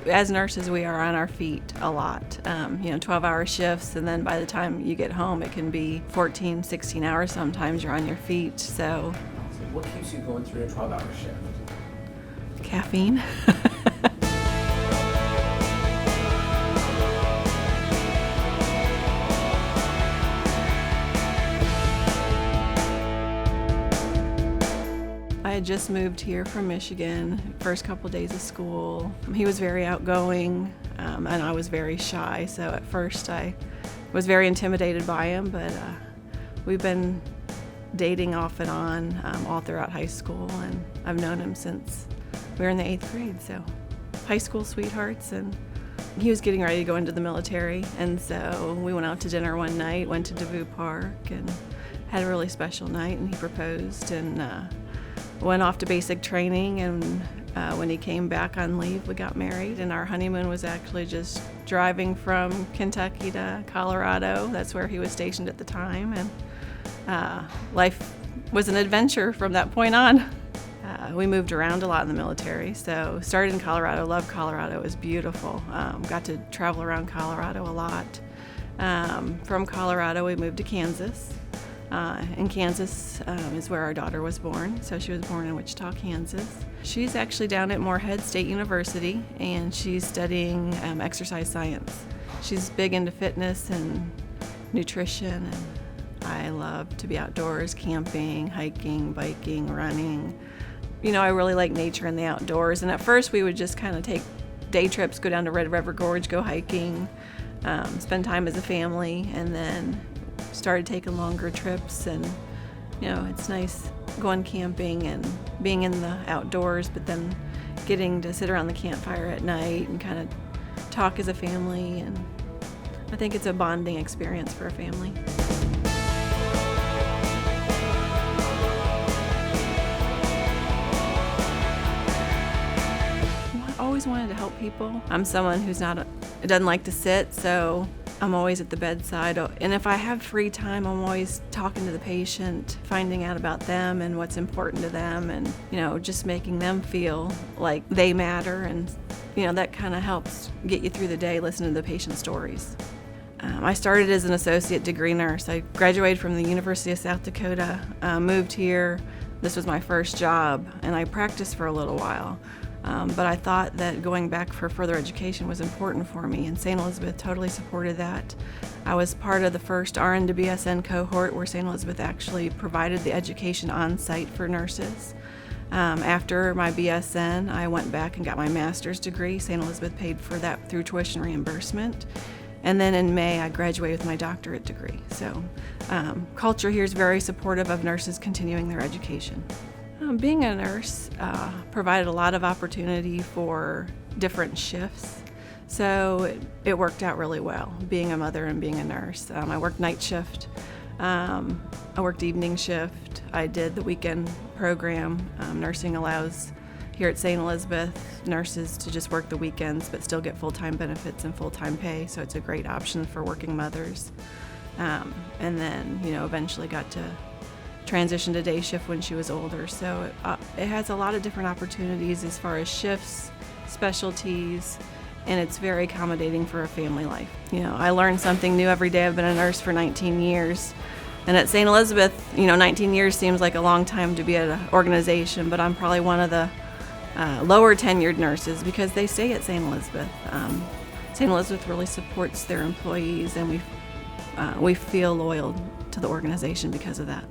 As nurses, we are on our feet a lot, 12-hour shifts, and then by the time you get home, it can be 14, 16 hours sometimes you're on your feet. So what keeps you going through a 12-hour shift? Caffeine. I had just moved here from Michigan, first couple days of school. He was very outgoing, and I was very shy, so at first I was very intimidated by him, but we've been dating off and on all throughout high school, and I've known him since we were in the 8th grade, so high school sweethearts. And he was getting ready to go into the military, and so we went out to dinner one night, went to Devou Park, and had a really special night, and he proposed, and went off to basic training, and when he came back on leave, we got married, and our honeymoon was actually just driving from Kentucky to Colorado. That's where he was stationed at the time, and life was an adventure from that point on. We moved around a lot in the military, so started in Colorado, loved Colorado, it was beautiful. Got to travel around Colorado a lot. From Colorado, we moved to Kansas. In Kansas is where our daughter was born, so she was born in Wichita, Kansas. She's actually down at Morehead State University, and she's studying exercise science. She's big into fitness and nutrition, and I love to be outdoors, camping, hiking, biking, running. I really like nature and the outdoors, and at first we would just kind of take day trips, go down to Red River Gorge, go hiking, spend time as a family, and then started taking longer trips. And it's nice going camping and being in the outdoors, but then getting to sit around the campfire at night and kind of talk as a family, and I think it's a bonding experience for a family. I always wanted to help people. I'm someone who's doesn't like to sit, so I'm always at the bedside, and if I have free time, I'm always talking to the patient, finding out about them and what's important to them, and just making them feel like they matter, and that kind of helps get you through the day, listening to the patient stories. I started as an associate degree nurse. I graduated from the University of South Dakota, moved here. This was my first job, and I practiced for a little while. But I thought that going back for further education was important for me, and St. Elizabeth totally supported that. I was part of the first RN to BSN cohort where St. Elizabeth actually provided the education on site for nurses. After my BSN, I went back and got my master's degree. St. Elizabeth paid for that through tuition reimbursement. And then in May, I graduated with my doctorate degree. So culture here is very supportive of nurses continuing their education. Being a nurse provided a lot of opportunity for different shifts, so it worked out really well, being a mother and being a nurse. I worked night shift, I worked evening shift, I did the weekend program. Nursing allows, here at St. Elizabeth, nurses to just work the weekends but still get full-time benefits and full-time pay, so it's a great option for working mothers. And then, eventually got to transitioned to day shift when she was older, so it has a lot of different opportunities as far as shifts, specialties, and it's very accommodating for a family life. I learn something new every day. I've been a nurse for 19 years, and at St. Elizabeth, 19 years seems like a long time to be at an organization, but I'm probably one of the lower tenured nurses because they stay at St. Elizabeth. St. Elizabeth really supports their employees, and we feel loyal to the organization because of that.